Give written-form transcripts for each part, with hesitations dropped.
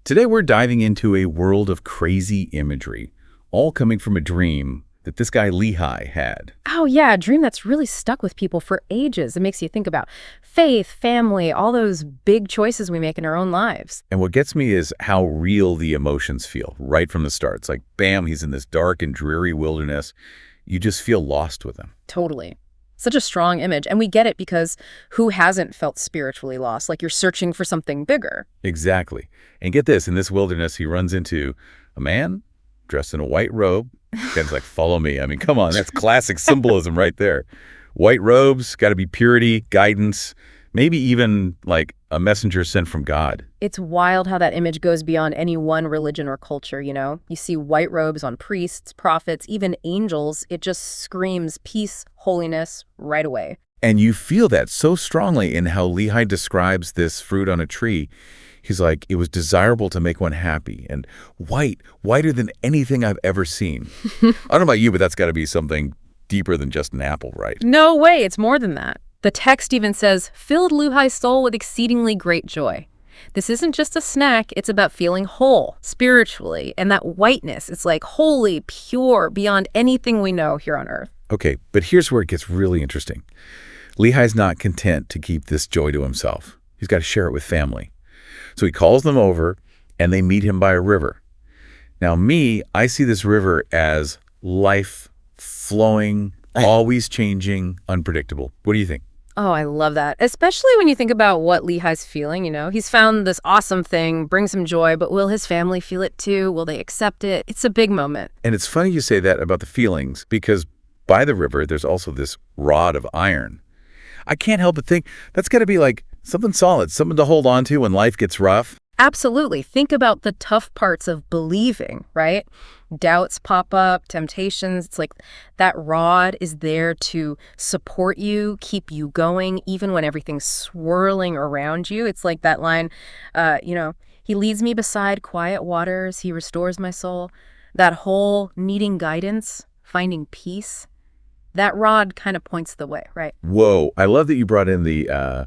Today we're diving into a world of crazy imagery, all coming from a dream that this guy Lehi had. Oh, yeah, a dream that's really stuck with people for ages. It makes you think about faith, family, all those big choices we make in our own lives. And what gets me is how real the emotions feel right from the start. It's like, bam, he's in this dark and dreary wilderness. You just feel lost with him. Totally. Such a strong image. And we get it because who hasn't felt spiritually lost? Like you're searching for something bigger. Exactly. And get this, in this wilderness, he runs into a man dressed in a white robe. Ken's like, follow me. I mean, come on, that's classic symbolism right there. White robes, got to be purity, guidance, maybe even like a messenger sent from God. It's wild how that image goes beyond any one religion or culture, you know? You see white robes on priests, prophets, even angels. It just screams peace, holiness right away. And you feel that so strongly in how Lehi describes this fruit on a tree. He's like, it was desirable to make one happy, and whiter than anything I've ever seen. I don't know about you, but that's got to be something deeper than just an apple, right? No way, it's more than that. The text even says, filled Lehi's soul with exceedingly great joy. This isn't just a snack, it's about feeling whole, spiritually, and that whiteness, it's like holy, pure, beyond anything we know here on earth. Okay, but here's where it gets really interesting. Lehi's not content to keep this joy to himself. He's got to share it with family. So he calls them over, and they meet him by a river. Now, I see this river as life flowing, always changing, unpredictable. What do you think? Oh, I love that. Especially when you think about what Lehi's feeling, you know? He's found this awesome thing, brings him joy, but will his family feel it too? Will they accept it? It's a big moment. And it's funny you say that about the feelings, because by the river, there's also this rod of iron. I can't help but think that's got to be like something solid, something to hold on to when life gets rough. Absolutely. Think about the tough parts of believing, right? Doubts pop up, temptations. It's like that rod is there to support you, keep you going, even when everything's swirling around you. It's like that line, he leads me beside quiet waters. He restores my soul. That whole needing guidance, finding peace, that rod kind of points the way, right? Whoa. I love that you brought in the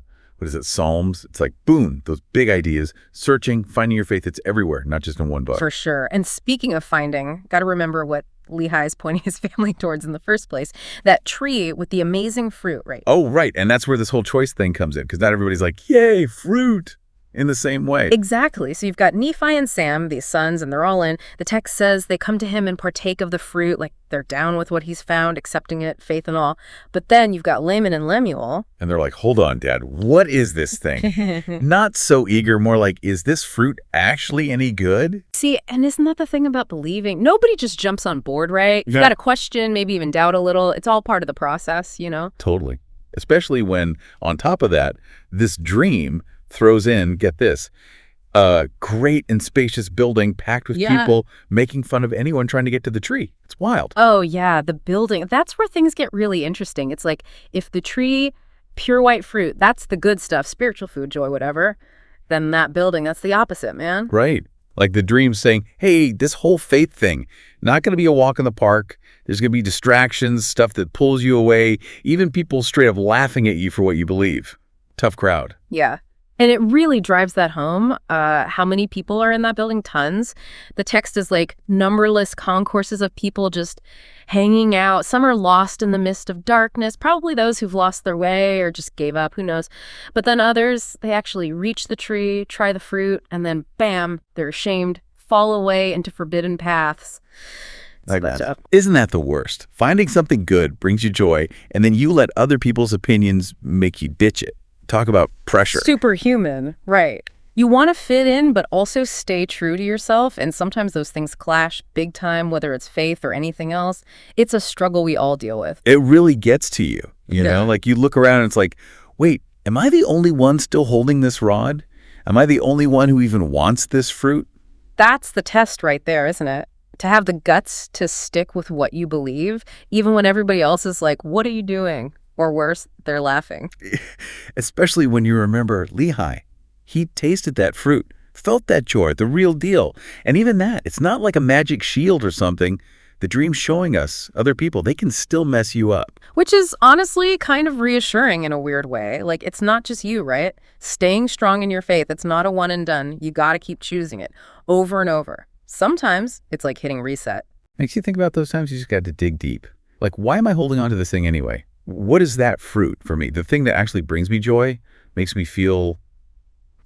Psalms. It's like, boom, those big ideas, searching, finding your faith. It's everywhere, not just in one book. For sure. And speaking of finding, got to remember what Lehi is pointing his family towards in the first place. That tree with the amazing fruit, right? Oh, right. And that's where this whole choice thing comes in, because not everybody's like, yay, fruit, in the same way. Exactly. So you've got Nephi and Sam, these sons, and they're all in. The text says they come to him and partake of the fruit, like they're down with what he's found, accepting it, faith and all. But then you've got Laman and Lemuel. And they're like, hold on, Dad, what is this thing? Not so eager, more like, is this fruit actually any good? See, and isn't that the thing about believing? Nobody just jumps on board, right? Yeah. You've got to question, maybe even doubt a little. It's all part of the process, you know? Totally. Especially when, on top of that, this dream throws in, get this, a great and spacious building packed with people making fun of anyone trying to get to the tree. It's wild. Oh, yeah, the building. That's where things get really interesting. It's like if the tree, pure white fruit, that's the good stuff, spiritual food, joy, whatever, then that building, that's the opposite, man. Right. Like the dream saying, hey, this whole faith thing, not going to be a walk in the park. There's going to be distractions, stuff that pulls you away, even people straight up laughing at you for what you believe. Tough crowd. Yeah. And it really drives that home. How many people are in that building? Tons. The text is like numberless concourses of people just hanging out. Some are lost in the mist of darkness, probably those who've lost their way or just gave up, who knows. But then others, they actually reach the tree, try the fruit, and then bam, they're ashamed, fall away into forbidden paths. Like that. Isn't that the worst? Finding something good brings you joy, and then you let other people's opinions make you ditch it. Talk about pressure. Superhuman, right. You want to fit in, but also stay true to yourself. And sometimes those things clash big time, whether it's faith or anything else. It's a struggle we all deal with. It really gets to you, you know? Like you look around and it's like, wait, am I the only one still holding this rod? Am I the only one who even wants this fruit? That's the test right there, isn't it? To have the guts to stick with what you believe, even when everybody else is like, what are you doing? Or worse, they're laughing. Especially when you remember Lehi. He tasted that fruit, felt that joy, the real deal. And even that, it's not like a magic shield or something. The dream's showing us other people, they can still mess you up. Which is honestly kind of reassuring in a weird way. Like, it's not just you, right? Staying strong in your faith, it's not a one and done. You got to keep choosing it over and over. Sometimes it's like hitting reset. Makes you think about those times you just got to dig deep. Like, why am I holding on to this thing anyway? What is that fruit for me? The thing that actually brings me joy, makes me feel,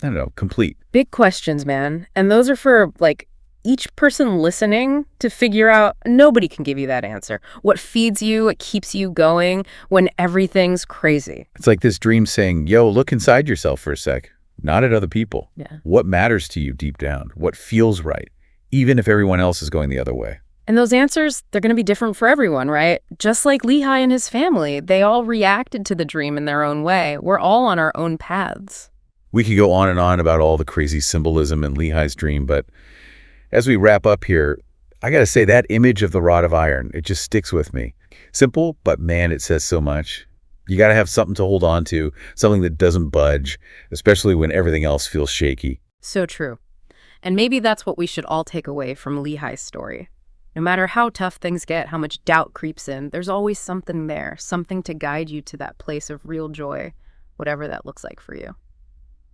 I don't know, complete. Big questions, man. And those are for, like, each person listening to figure out. Nobody can give you that answer. What feeds you, what keeps you going when everything's crazy. It's like this dream saying, yo, look inside yourself for a sec, not at other people. Yeah. What matters to you deep down? What feels right, even if everyone else is going the other way? And those answers, they're going to be different for everyone, right? Just like Lehi and his family, they all reacted to the dream in their own way. We're all on our own paths. We could go on and on about all the crazy symbolism in Lehi's dream, but as we wrap up here, I got to say that image of the rod of iron, it just sticks with me. Simple, but man, it says so much. You got to have something to hold on to, something that doesn't budge, especially when everything else feels shaky. So true. And maybe that's what we should all take away from Lehi's story. No matter how tough things get, how much doubt creeps in, there's always something there, something to guide you to that place of real joy, whatever that looks like for you.